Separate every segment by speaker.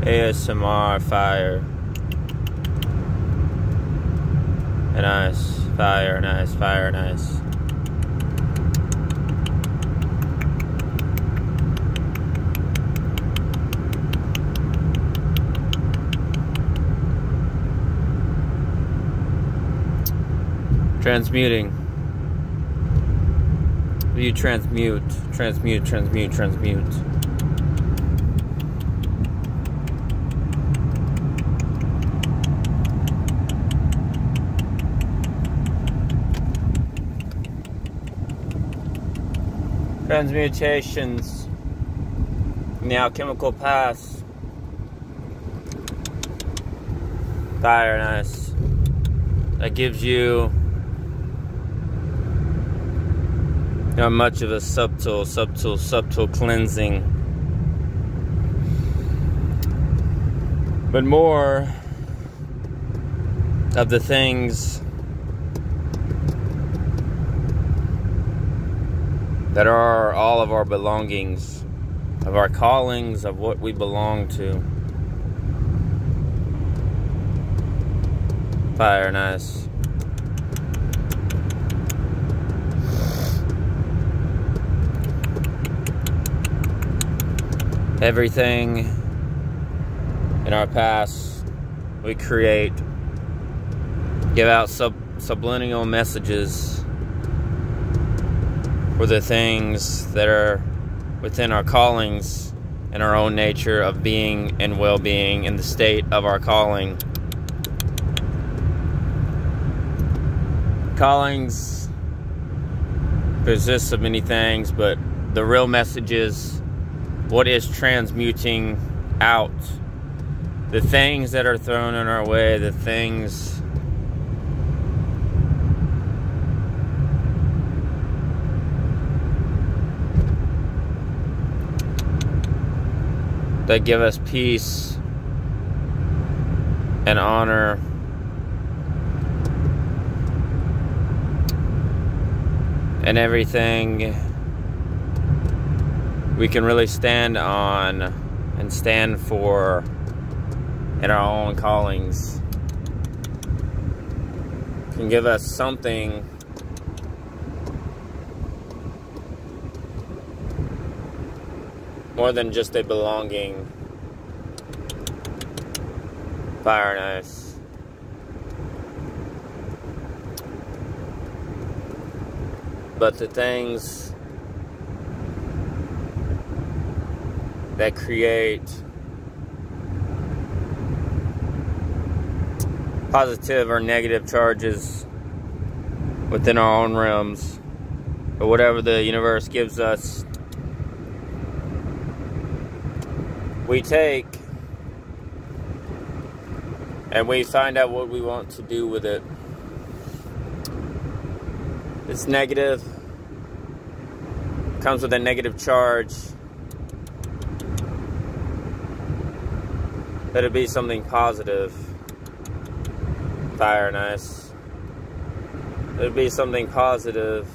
Speaker 1: A.S.M.R. Fire. And ice. Fire and ice. Fire and ice. Transmuting. You transmute. Transmute, transmute, transmute. Transmutations in the alchemical path. Fire and ice. That gives you much of a subtle cleansing. But more of the things that are all of our belongings, of our callings, of what we belong to. Fire and ice. Everything in our past we create, give out subliminal messages for the things that are within our callings and our own nature of being and well-being in the state of our calling. Callings consist of many things, but the real message is what is transmuting out. The things that are thrown in our way, the things that give us peace and honor. And everything we can really stand on and stand for in our own callings can give us something more than just a belonging. Fire and ice. But the things that create positive or negative charges within our own realms, or whatever the universe gives us, we take and we find out what we want to do with it. It's negative, comes with a negative charge. Let it be something positive. Fire and ice. Let it be something positive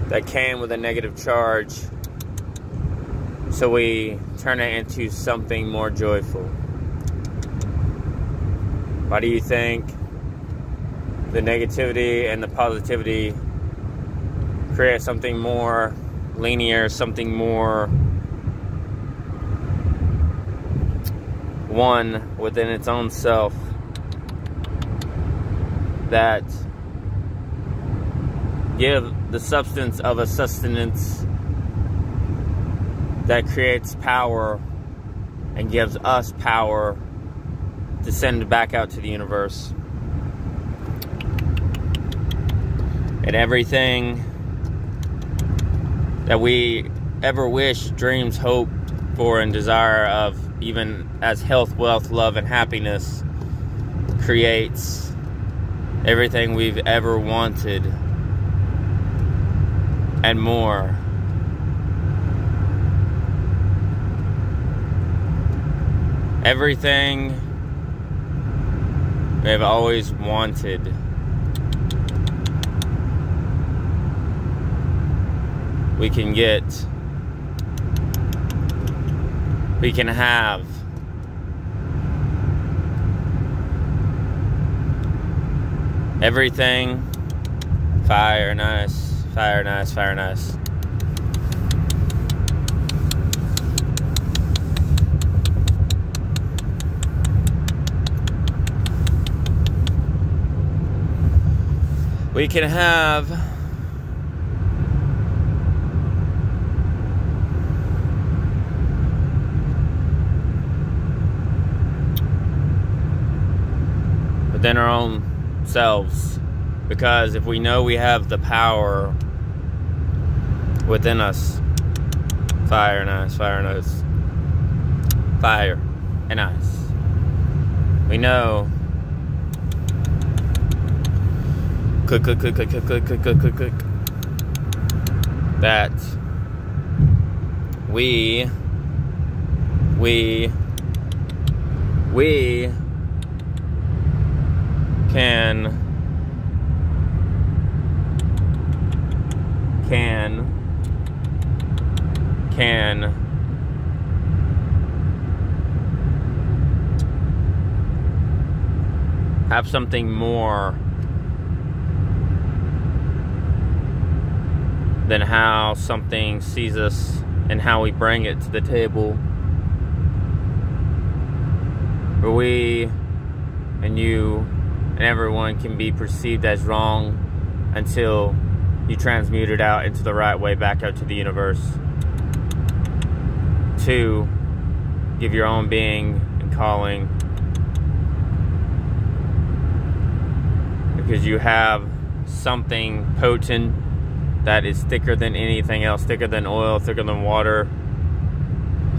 Speaker 1: that came with a negative charge, so we turn it into something more joyful. Why do you think the negativity and the positivity create something more linear, something more one within its own self, that give the substance of a sustenance that creates power and gives us power to send back out to the universe. And everything that we ever wish, dreams, hope for, and desire of, even as health, wealth, love, and happiness, creates everything we've ever wanted and more. Everything we've always wanted. We can get We can have everything. Fire, nice. Fire, nice. Fire, nice. We can have within our own selves, because if we know we have the power within us, fire and ice, fire and ice, fire and ice, we know, click, click, click, click, click, click, click, click, click, click, that we can have something more than how something sees us and how we bring it to the table. Where we and you and everyone can be perceived as wrong until you transmute it out into the right way back out to the universe. To give your own being and calling, because you have something potent that is thicker than anything else, thicker than oil, thicker than water,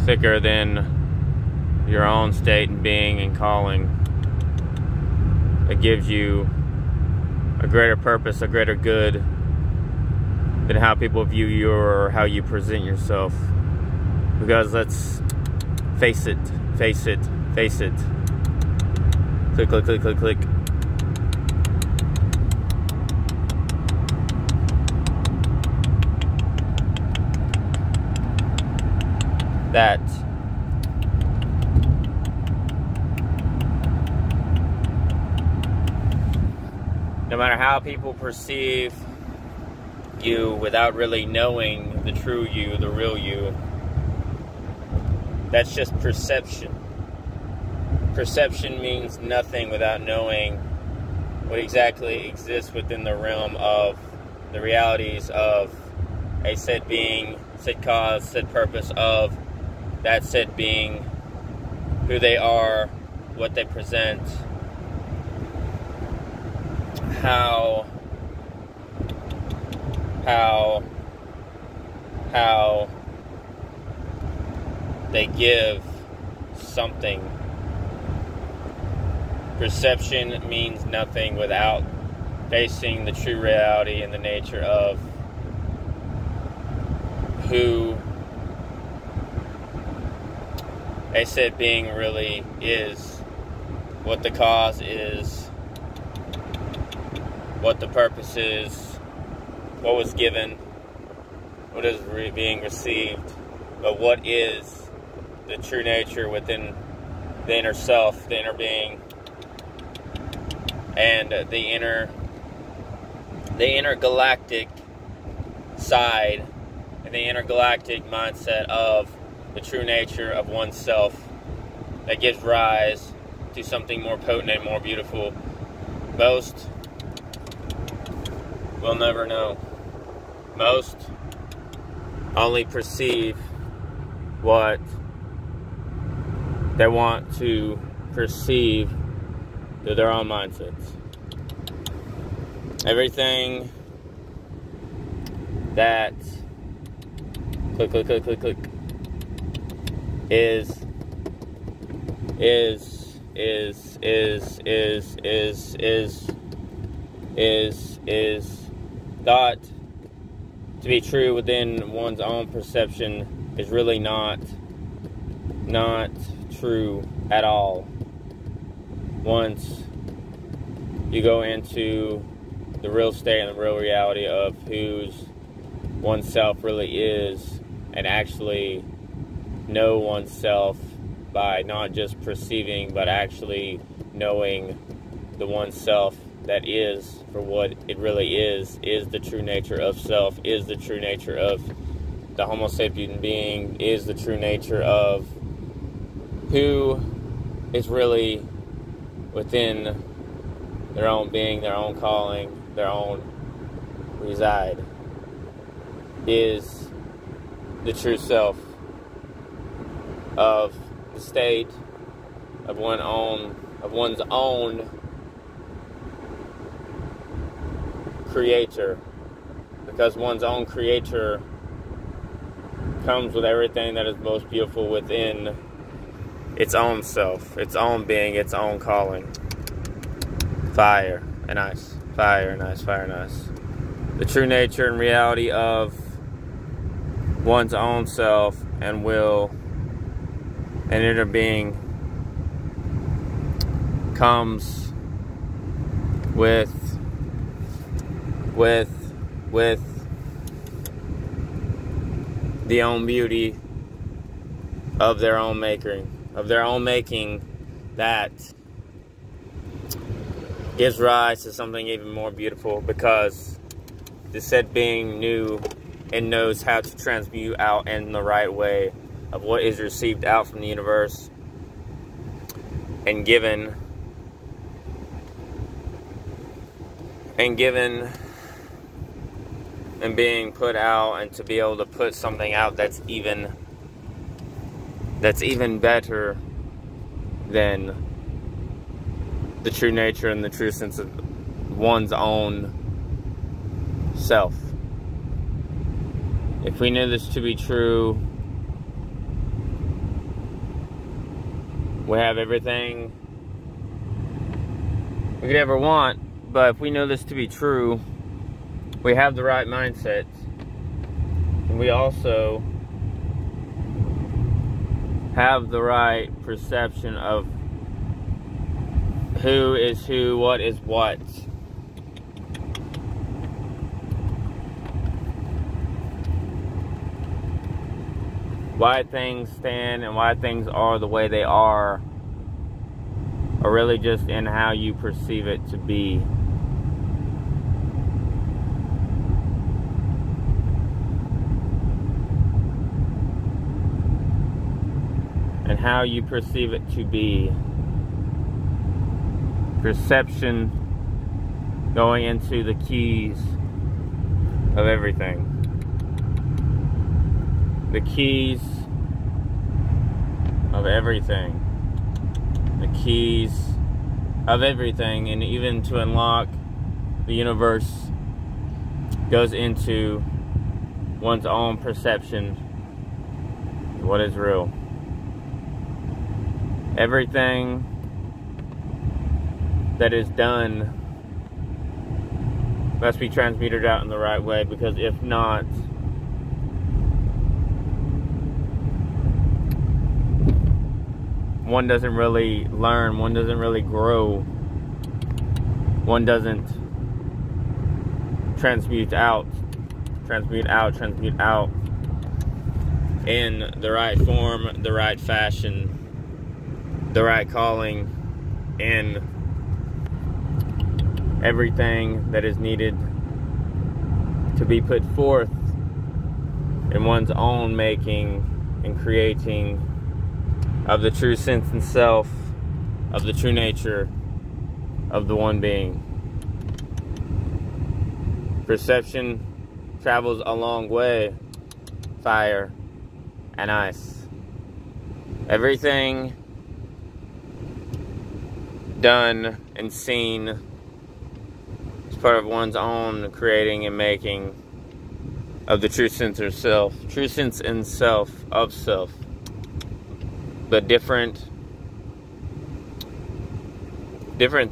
Speaker 1: thicker than your own state and being and calling. It gives you a greater purpose, a greater good than how people view you or how you present yourself. Because let's face it, face it, face it. Click, click, click, click, click. That no matter how people perceive you without really knowing the true you, the real you, that's just perception. Perception means nothing without knowing what exactly exists within the realm of the realities of a said being, said cause, said purpose of that said being, who they are, what they present, how they give something. Perception means nothing without facing the true reality and the nature of who a said being really is, what the cause is, what the purpose is, what was given, what is being received, but what is the true nature within the inner self, the inner being, and the intergalactic side and the intergalactic mindset of the true nature of oneself that gives rise to something more potent and more beautiful. Most will never know. Most only perceive what they want to perceive through their own mindsets. Everything that click, click, click, click, click is thought to be true within one's own perception is really not true at all. Once you go into the real state and the real reality of whose oneself really is, and actually know oneself by not just perceiving, but actually knowing the oneself that is for what it really is the true nature of self, is the true nature of the Homo sapien being, is the true nature of who is really within their own being, their own calling, their own reside, is the true self of the state of one's own creator, because one's own creator comes with everything that is most beautiful within its own self, its own being, its own calling. Fire and ice, fire and ice, fire and ice. The true nature and reality of one's own self and will and inner being comes with the own beauty of their own making, that gives rise to something even more beautiful, because the said being knew and knows how to transmute out in the right way of what is received out from the universe and given and being put out, and to be able to put something out that's even better than the true nature and the true sense of one's own self. If we knew this to be true, we have everything we could ever want. But if we know this to be true, we have the right mindset, and we also have the right perception of who is who, what is what. Why things stand and why things are the way they are really just in how you perceive it to be. And how you perceive it to be. Perception going into the keys of everything. The keys of everything. The keys of everything, and even to unlock the universe goes into one's own perception of what is real. Everything that is done must be transmuted out in the right way, because if not, one doesn't really learn, one doesn't really grow, one doesn't transmute out in the right form, the right fashion, the right calling, in everything that is needed to be put forth in one's own making and creating of the true sense and self of the true nature of the one being. Perception travels a long way, fire and ice. Everything done and seen is part of one's own creating and making of the true sense of self. True sense and self of self. But different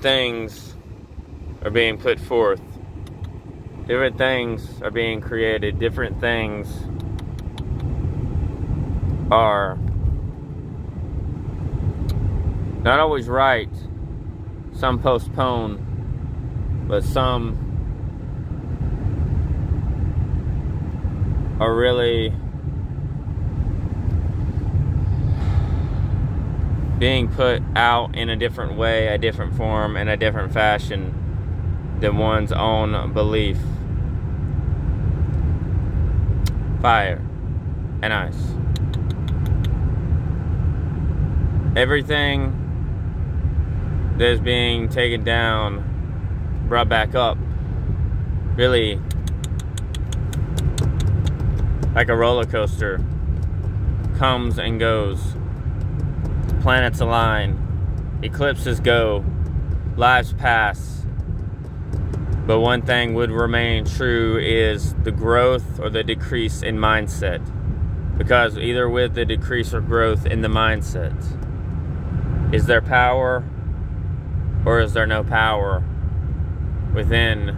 Speaker 1: things are being put forth. Different things are being created. Different things are not always right. Some postpone, but some are really being put out in a different way, a different form, and a different fashion than one's own belief. Fire and ice. Everything that is being taken down, brought back up, really like a roller coaster, comes and goes. Planets align, eclipses go, lives pass. But one thing would remain true is the growth or the decrease in mindset. Because either with the decrease or growth in the mindset, is there power or is there no power within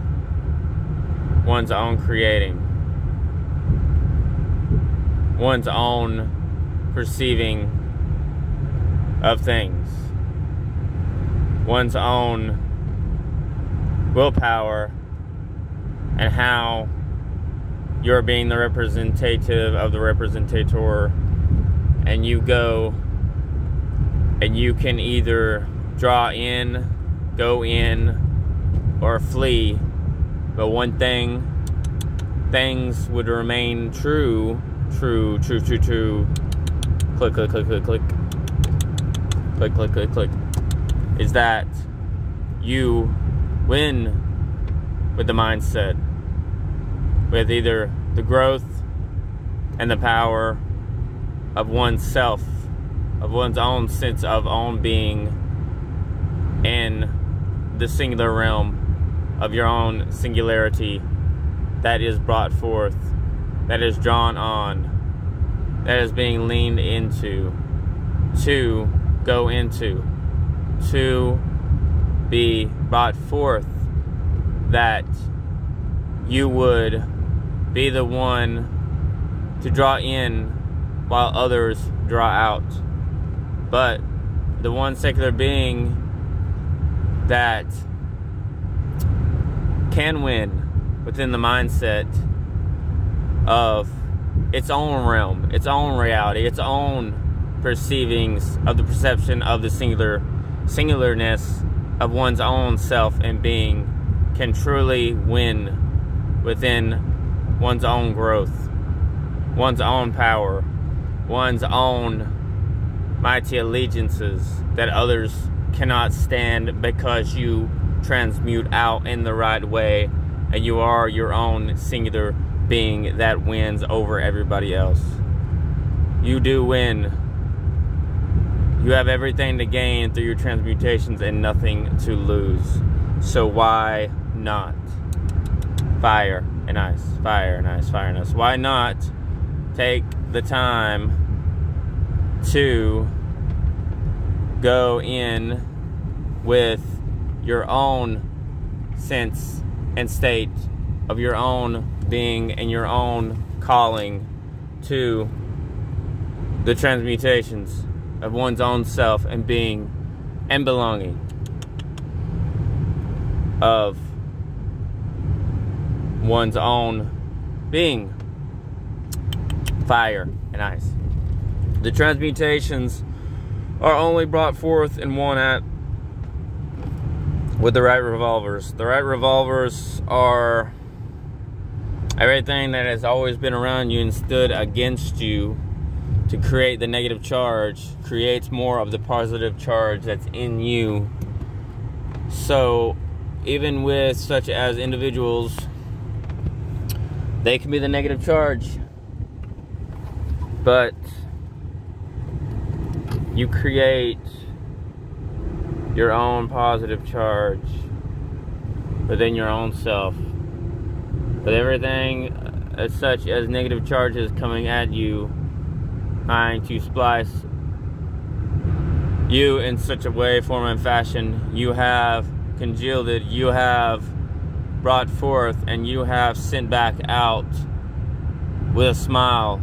Speaker 1: one's own creating, one's own perceiving of things, one's own willpower, and how you're being the representative of the representator, and you go and you can either draw in, go in, or flee. But one thing, things would remain true. Click, click, click, click, click. Click, click, click, click. Is that you win with the mindset, with either the growth and the power of oneself, of one's own sense of own being in the singular realm of your own singularity that is brought forth, that is drawn on, that is being leaned into, to go into, to be brought forth, that you would be the one to draw in while others draw out. But the one secular being that can win within the mindset of its own realm, its own reality, its own perceivings of the perception of the singularness of one's own self and being, can truly win within one's own growth, one's own power, one's own mighty allegiances that others cannot stand, because you transmute out in the right way and you are your own singular being that wins over everybody else. You do win. You have everything to gain through your transmutations and nothing to lose. So why not? Fire and ice, fire and ice, fire and ice. Why not take the time to go in with your own sense and state of your own being and your own calling to the transmutations of one's own self and being and belonging of one's own being. Fire and ice. The transmutations are only brought forth and won at with the right revolvers. The right revolvers are everything that has always been around you and stood against you to create the negative charge, creates more of the positive charge that's in you. So even with such as individuals, they can be the negative charge, but you create your own positive charge within your own self. But everything as such as negative charges coming at you, trying to splice you in such a way, form, and fashion, you have congealed it, you have brought forth, and you have sent back out with a smile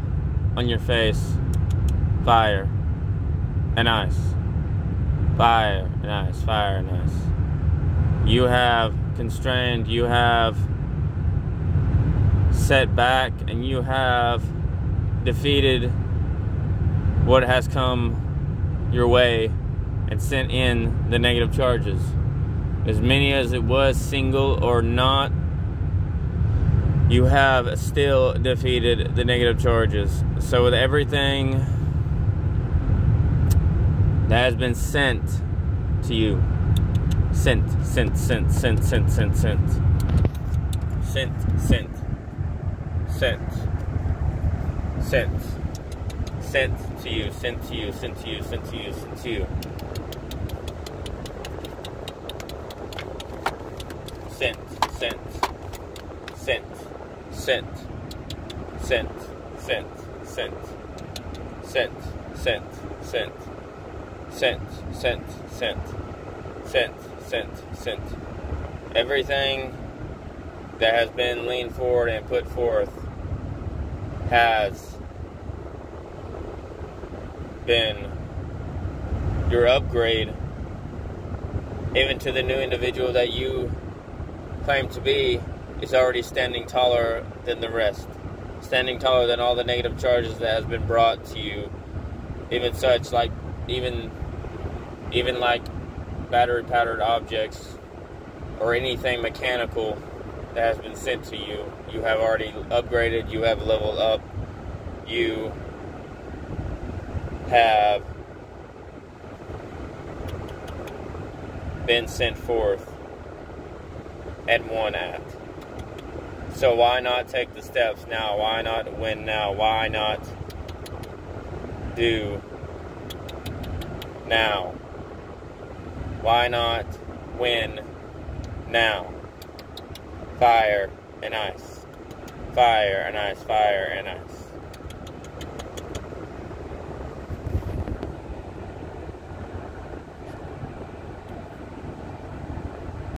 Speaker 1: on your face. Fire and ice. Fire and ice. Fire and ice. You have constrained, you have set back, and you have defeated what has come your way and sent in the negative charges. As many as it was, single or not, you have still defeated the negative charges. So with everything that has been sent to you, sent to you, sent to you, sent to you, sent to you, sent to you. Sent, sent, sent, sent, sent, sent, sent, sent, sent, sent, sent, sent, sent, sent, sent, sent. Everything that has been leaned forward and put forth has been your upgrade, even to the new individual that you claim to be, is already standing taller than the rest, standing taller than all the negative charges that has been brought to you, even such like even like battery powdered objects or anything mechanical that has been sent to you. You have already upgraded, you have leveled up, you have been sent forth and won at. So why not take the steps now? Why not win now? Why not do now? Why not win now? Fire and ice. Fire and ice. Fire and ice.